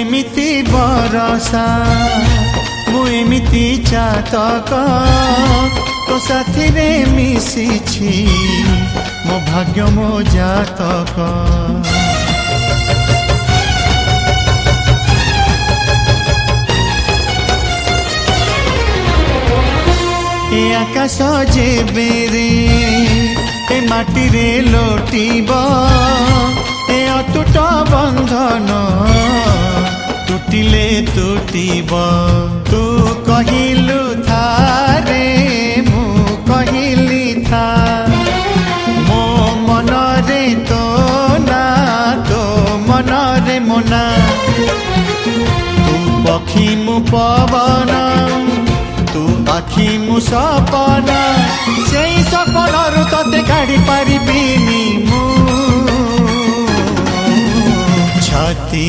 एमिति बरसा मु एमिति चातक तो साथी रे मिशिछि मो भाग्य मो जातक। ए आकाश जेबेरे ए माटी रे लोटिब ए अटूट बंधन टूटिले टूटिब। तू कहिलु था रे मु कहिली था मो मन रे तो ना तो मन रे मोना। तू पक्षी मु पवन तू आखि मु सपन से सपन तते काढ़ी पारिबिनी मु छाती।